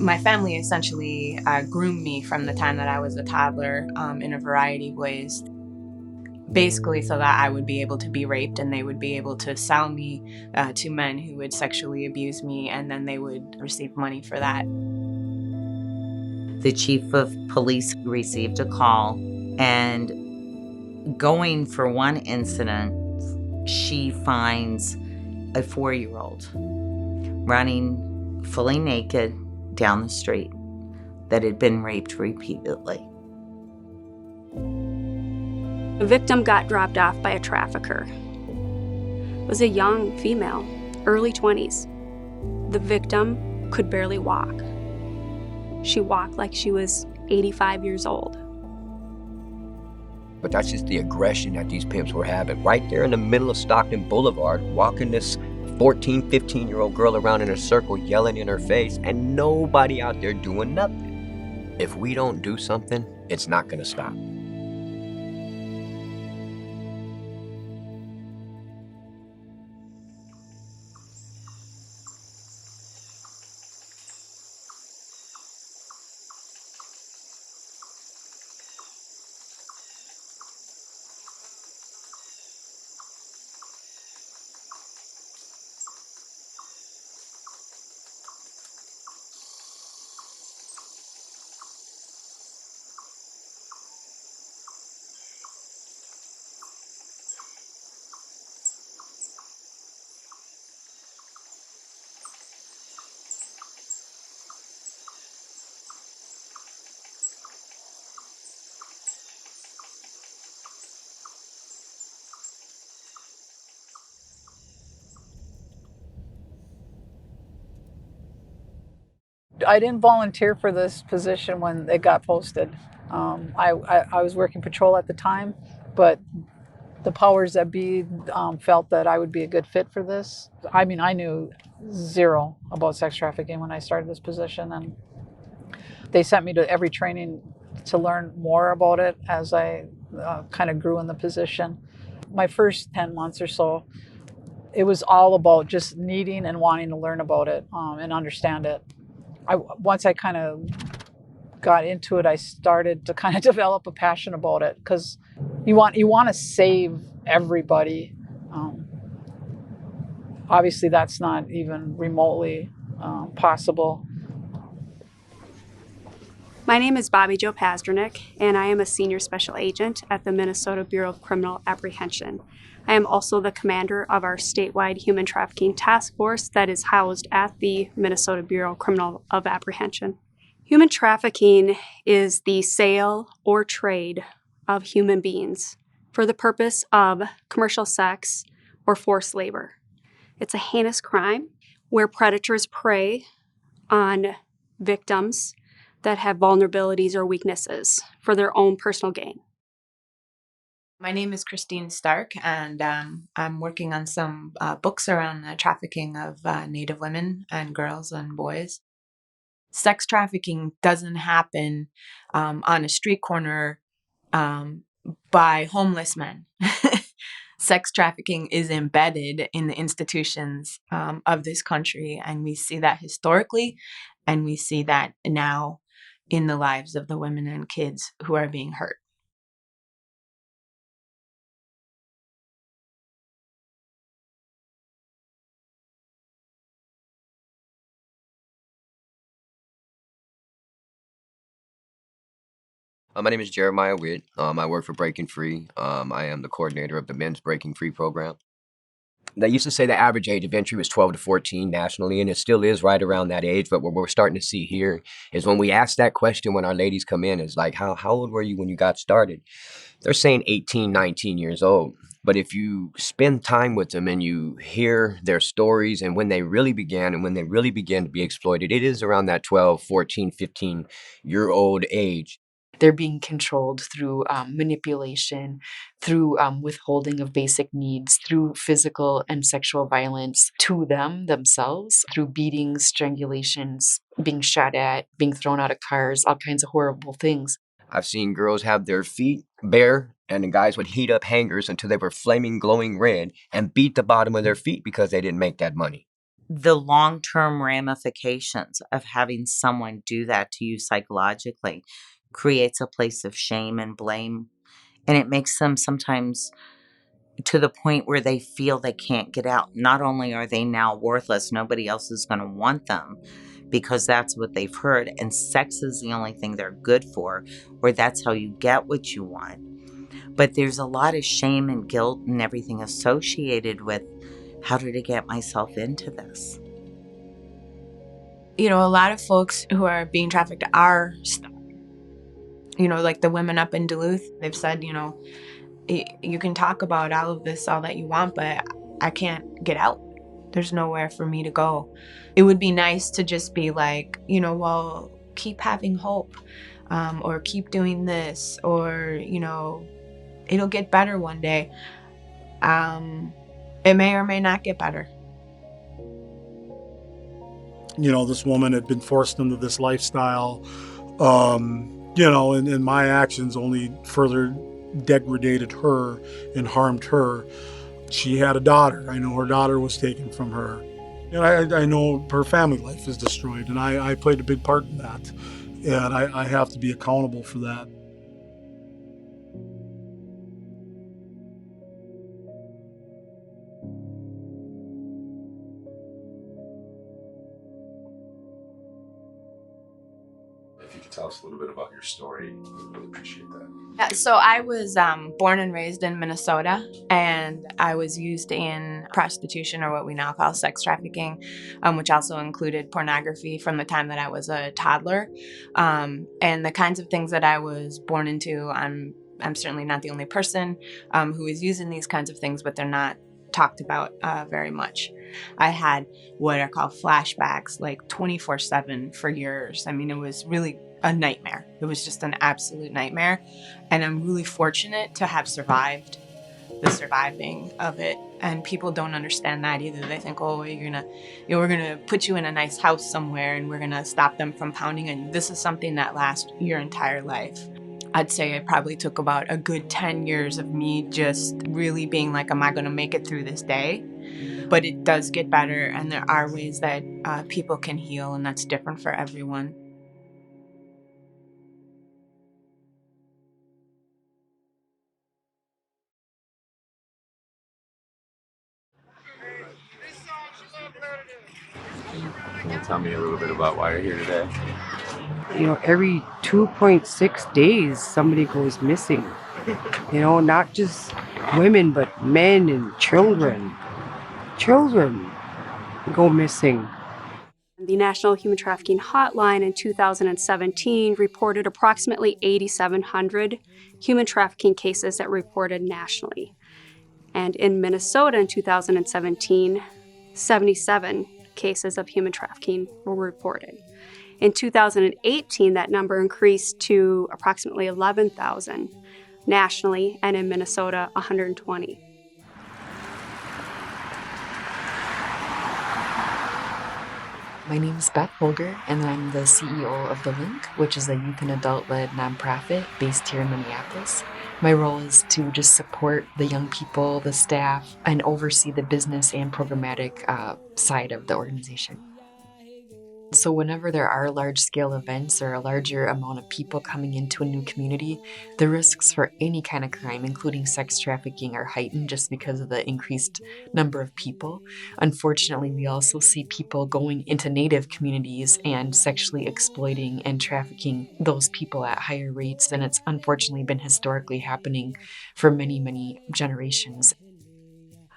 My family essentially groomed me from the time that I was a toddler in a variety of ways, basically so that I would be able to be raped and they would be able to sell me to men who would sexually abuse me, and then they would receive money for that. The chief of police received a call, and going for one incident, she finds a 4-year-old running fully naked down the street that had been raped repeatedly. The victim got dropped off by a trafficker. It was a young female, early 20s. The victim could barely walk. She walked like she was 85 years old. But that's just the aggression that these pimps were having. Right there in the middle of Stockton Boulevard, walking this 14, 15-year-old girl around in a circle, yelling in her face, and nobody out there doing nothing. If we don't do something, it's not gonna stop. I didn't volunteer for this position when it got posted. I was working patrol at the time, but the powers that be felt that I would be a good fit for this. I mean, I knew zero about sex trafficking when I started this position, and they sent me to every training to learn more about it as I kind of grew in the position. My first 10 months or so, it was all about just needing and wanting to learn about it and understand it. Once I kind of got into it, I started to kind of develop a passion about it because you want to save everybody. Obviously, that's not even remotely possible. My name is Bobby Jo Pasternak, and I am a senior special agent at the Minnesota Bureau of Criminal Apprehension. I am also the commander of our statewide human trafficking task force that is housed at the Minnesota Bureau of Criminal Apprehension. Human trafficking is the sale or trade of human beings for the purpose of commercial sex or forced labor. It's a heinous crime where predators prey on victims that have vulnerabilities or weaknesses for their own personal gain. My name is Christine Stark, and I'm working on some books around the trafficking of Native women and girls and boys. Sex trafficking doesn't happen on a street corner by homeless men. Sex trafficking is embedded in the institutions of this country, and we see that historically, and we see that now in the lives of the women and kids who are being hurt. My name is Jeremiah Witt. I work for Breaking Free. I am the coordinator of the Men's Breaking Free program. They used to say the average age of entry was 12 to 14 nationally, and it still is right around that age. But what we're starting to see here is when we ask that question when our ladies come in, is like, how old were you when you got started? They're saying 18, 19 years old. But if you spend time with them and you hear their stories and when they really began and when they really began to be exploited, it is around that 12, 14, 15-year-old age. They're being controlled through manipulation, through withholding of basic needs, through physical and sexual violence to themselves, through beatings, strangulations, being shot at, being thrown out of cars, all kinds of horrible things. I've seen girls have their feet bare, and the guys would heat up hangers until they were flaming, glowing red and beat the bottom of their feet because they didn't make that money. the long-term ramifications of having someone do that to you psychologically creates a place of shame and blame. And it makes them sometimes to the point where they feel they can't get out. Not only are they now worthless, nobody else is going to want them because that's what they've heard. And sex is the only thing they're good for, or that's how you get what you want. But there's a lot of shame and guilt and everything associated with how did I get myself into this? You know, a lot of folks who are being trafficked are stuck. You know, like the women up in Duluth, they've said, you know, you can talk about all of this all that you want, but I can't get out. There's nowhere for me to go. It would be nice to just be like, you know, well, keep having hope, or keep doing this, or, you know, it'll get better one day. It may or may not get better. You know, this woman had been forced into this lifestyle, you know, and my actions only further degraded her and harmed her. She had a daughter. I know her daughter was taken from her. And I know her family life is destroyed, and I played a big part in that. And I have to be accountable for that. If you could tell us a little bit about your story, we'd really appreciate that. Yeah, so I was born and raised in Minnesota, and I was used in prostitution, or what we now call sex trafficking, which also included pornography from the time that I was a toddler. And the kinds of things that I was born into, I'm certainly not the only person who is using these kinds of things, but they're not talked about very much. I had what are called flashbacks like 24/7 for years. I mean, it was really a nightmare. It was just an absolute nightmare. And I'm really fortunate to have survived the surviving of it. And people don't understand that either. They think, oh, we're gonna put you in a nice house somewhere and we're gonna stop them from pounding on you. This is something that lasts your entire life. I'd say it probably took about a good 10 years of me just really being like, am I gonna make it through this day? But it does get better, and there are ways that people can heal, and that's different for everyone. Can you tell me a little bit about why you're here today? You know, every 2.6 days somebody goes missing. You know, not just women, but men and children. Children go missing. The National Human Trafficking Hotline in 2017 reported approximately 8,700 human trafficking cases that reported nationally. And in Minnesota in 2017, 77 cases of human trafficking were reported. In 2018, that number increased to approximately 11,000 nationally, and in Minnesota, 120. My name is Beth Holger, and I'm the CEO of The Link, which is a youth and adult-led nonprofit based here in Minneapolis. My role is to just support the young people, the staff, and oversee the business and programmatic side of the organization. So whenever there are large-scale events or a larger amount of people coming into a new community, the risks for any kind of crime, including sex trafficking, are heightened just because of the increased number of people. Unfortunately, we also see people going into Native communities and sexually exploiting and trafficking those people at higher rates than it's unfortunately been historically happening for many, many generations.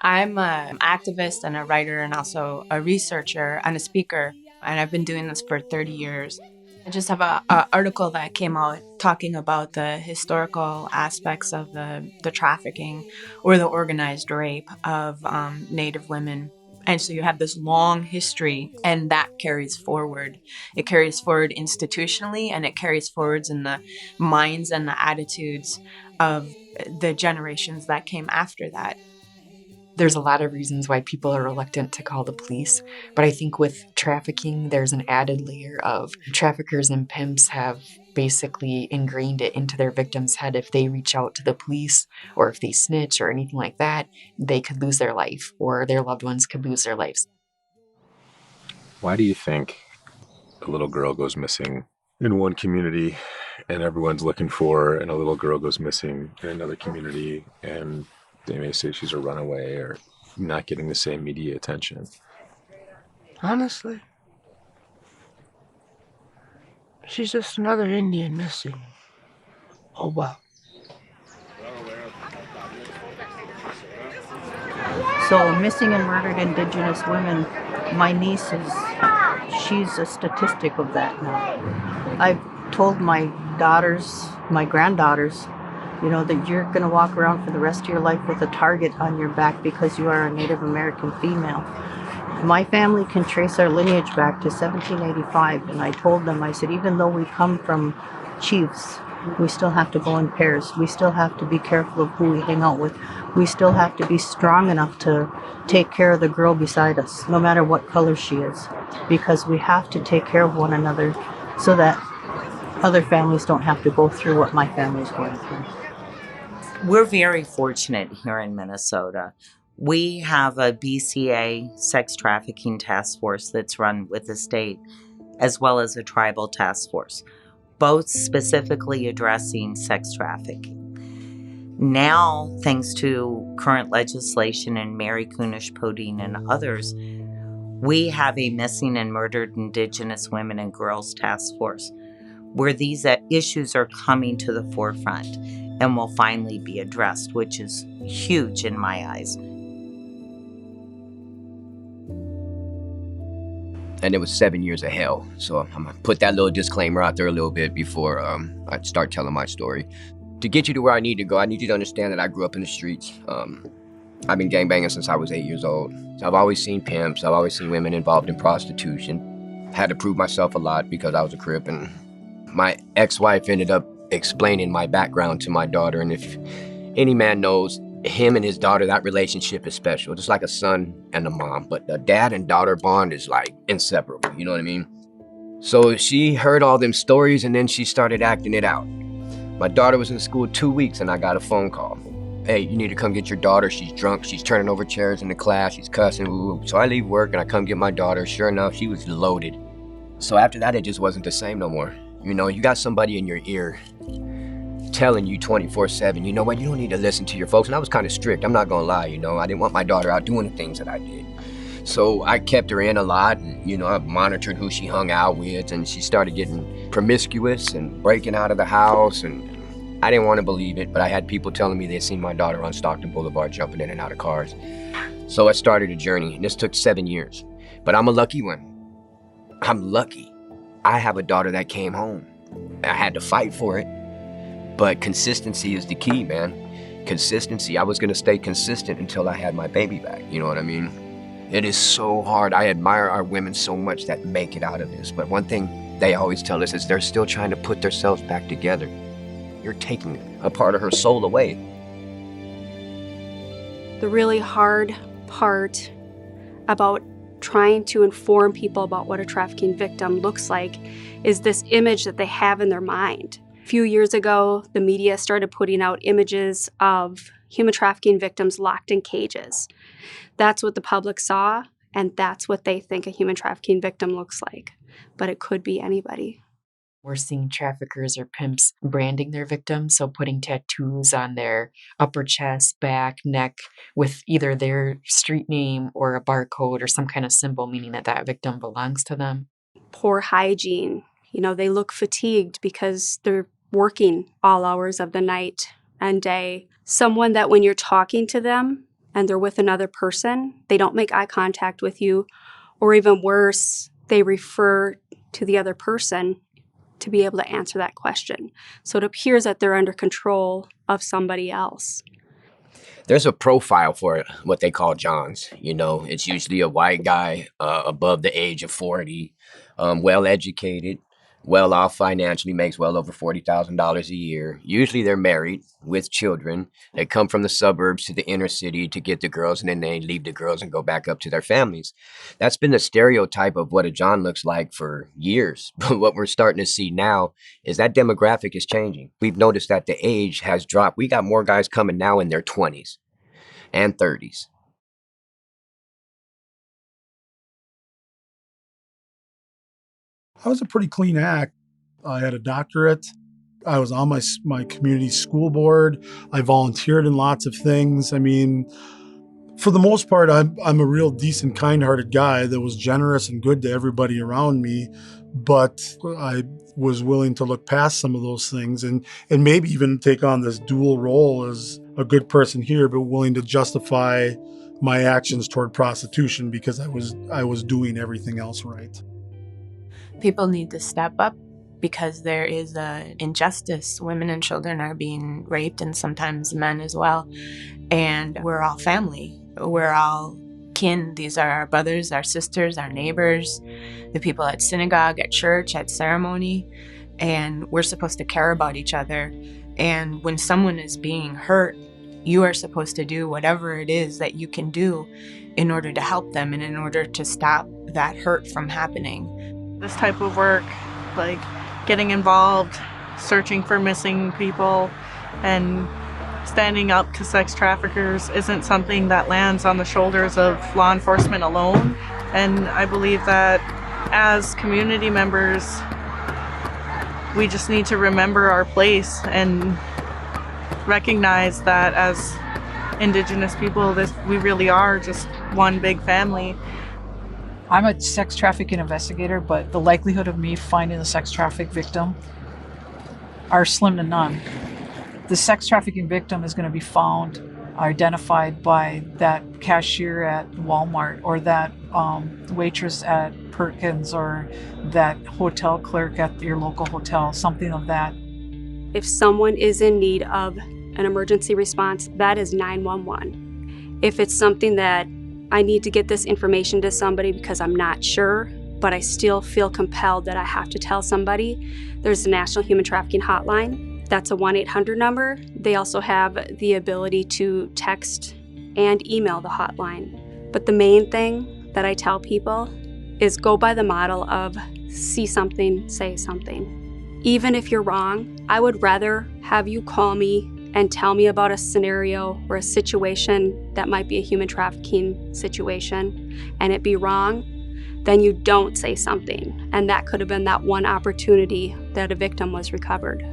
I'm an activist and a writer and also a researcher and a speaker, and I've been doing this for 30 years. I just have an article that came out talking about the historical aspects of the trafficking or the organized rape of Native women. And so you have this long history, and that carries forward. It carries forward institutionally, and it carries forwards in the minds and the attitudes of the generations that came after that. There's a lot of reasons why people are reluctant to call the police, but I think with trafficking, there's an added layer of traffickers and pimps have basically ingrained it into their victim's head. If they reach out to the police or if they snitch or anything like that, they could lose their life or their loved ones could lose their lives. Why do you think a little girl goes missing in one community and everyone's looking for her, and a little girl goes missing in another community and they may say she's a runaway or not getting the same media attention? Honestly, she's just another Indian missing. Oh wow. So, missing and murdered Indigenous women, my niece she's a statistic of that now. I've told my daughters, my granddaughters, that you're going to walk around for the rest of your life with a target on your back because you are a Native American female. My family can trace our lineage back to 1785, and I told them, I said, even though we come from chiefs, we still have to go in pairs. We still have to be careful of who we hang out with. We still have to be strong enough to take care of the girl beside us, no matter what color she is, because we have to take care of one another so that other families don't have to go through what my family's going through. We're very fortunate here in Minnesota. We have a BCA sex trafficking task force that's run with the state, as well as a tribal task force, both specifically addressing sex trafficking. Now, thanks to current legislation and Mary Kunesh Podine and others, we have a missing and murdered Indigenous women and girls task force, where these issues are coming to the forefront and will finally be addressed, which is huge in my eyes. And it was 7 years of hell. So I'm gonna put that little disclaimer out there a little bit before I start telling my story. To get you to where I need to go, I need you to understand that I grew up in the streets. I've been gangbanging since I was 8 years old. So I've always seen pimps. I've always seen women involved in prostitution. Had to prove myself a lot because I was a Crip, and my ex-wife ended up explaining my background to my daughter. And if any man knows, him and his daughter, that relationship is special. Just like a son and a mom. But the dad and daughter bond is like inseparable, you know what I mean? So she heard all them stories and then she started acting it out. My daughter was in school 2 weeks and I got a phone call. Hey, you need to come get your daughter. She's drunk. She's turning over chairs in the class. She's cussing. Ooh. So I leave work and I come get my daughter. Sure enough, she was loaded. So after that, it just wasn't the same no more. You know, you got somebody in your ear telling you 24/7, you know what, you don't need to listen to your folks. And I was kind of strict, I'm not gonna lie, I didn't want my daughter out doing the things that I did. So I kept her in a lot, and I monitored who she hung out with, and she started getting promiscuous and breaking out of the house, and I didn't want to believe it, but I had people telling me they'd seen my daughter on Stockton Boulevard jumping in and out of cars. So I started a journey, and this took 7 years. But I'm a lucky one. I'm lucky. I have a daughter that came home. I had to fight for it. But consistency is the key, man. Consistency. I was going to stay consistent until I had my baby back. You know what I mean? It is so hard. I admire our women so much that make it out of this. But one thing they always tell us is they're still trying to put themselves back together. You're taking a part of her soul away. The really hard part about trying to inform people about what a trafficking victim looks like is this image that they have in their mind. A few years ago, the media started putting out images of human trafficking victims locked in cages. That's what the public saw, and that's what they think a human trafficking victim looks like. But it could be anybody. We're seeing traffickers or pimps branding their victims, so putting tattoos on their upper chest, back, neck with either their street name or a barcode or some kind of symbol, meaning that that victim belongs to them. Poor hygiene. They look fatigued because they're working all hours of the night and day. Someone that when you're talking to them and they're with another person, they don't make eye contact with you, or even worse, they refer to the other person to be able to answer that question. So it appears that they're under control of somebody else. There's a profile for what they call Johns. It's usually a white guy above the age of 40, well-educated, well-off financially, makes well over $40,000 a year. Usually they're married with children. They come from the suburbs to the inner city to get the girls, and then they leave the girls and go back up to their families. That's been the stereotype of what a John looks like for years. But what we're starting to see now is that demographic is changing. We've noticed that the age has dropped. We got more guys coming now in their 20s and 30s. I was a pretty clean act. I had a doctorate. I was on my community school board. I volunteered in lots of things. I mean, for the most part, I'm a real decent, kind-hearted guy that was generous and good to everybody around me. But I was willing to look past some of those things and maybe even take on this dual role as a good person here, but willing to justify my actions toward prostitution because I was doing everything else right. People need to step up because there is an injustice. Women and children are being raped, and sometimes men as well. And we're all family. We're all kin. These are our brothers, our sisters, our neighbors, the people at synagogue, at church, at ceremony. And we're supposed to care about each other. And when someone is being hurt, you are supposed to do whatever it is that you can do in order to help them and in order to stop that hurt from happening. This type of work, like getting involved, searching for missing people, and standing up to sex traffickers isn't something that lands on the shoulders of law enforcement alone. And I believe that as community members, we just need to remember our place and recognize that as Indigenous people, we really are just one big family. I'm a sex trafficking investigator, but the likelihood of me finding a sex traffic victim are slim to none. The sex trafficking victim is going to be found, identified by that cashier at Walmart or that waitress at Perkins or that hotel clerk at your local hotel, something of that. If someone is in need of an emergency response, that is 911. If it's something that I need to get this information to somebody because I'm not sure, but I still feel compelled that I have to tell somebody, there's the National Human Trafficking Hotline. That's a 1-800 number. They also have the ability to text and email the hotline. But the main thing that I tell people is go by the model of see something, say something. Even if you're wrong, I would rather have you call me and tell me about a scenario or a situation that might be a human trafficking situation and it be wrong, then you don't say something. And that could have been that one opportunity that a victim was recovered.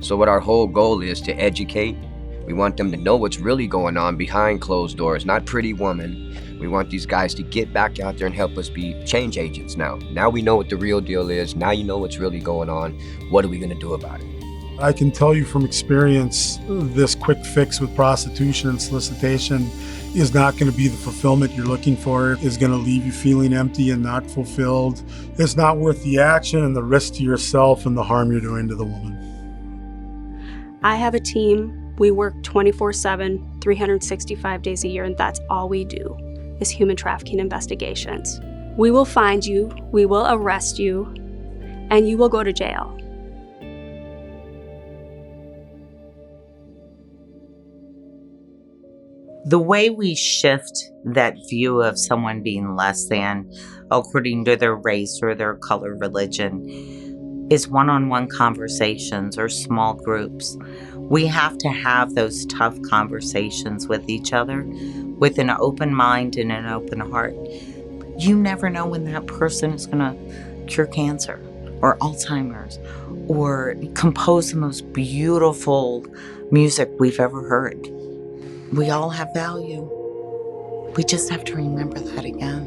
So what our whole goal is to educate. We want them to know what's really going on behind closed doors, not pretty woman. We want these guys to get back out there and help us be change agents now. Now we know what the real deal is. Now you know what's really going on. What are we going to do about it? I can tell you from experience, this quick fix with prostitution and solicitation is not going to be the fulfillment you're looking for. It's going to leave you feeling empty and not fulfilled. It's not worth the action and the risk to yourself and the harm you're doing to the woman. I have a team. We work 24/7, 365 days a year, and that's all we do is human trafficking investigations. We will find you, we will arrest you, and you will go to jail. The way we shift that view of someone being less than according to their race or their color, religion, is one-on-one conversations or small groups. We have to have those tough conversations with each other with an open mind and an open heart. You never know when that person is going to cure cancer or Alzheimer's or compose the most beautiful music we've ever heard. We all have value. We just have to remember that again.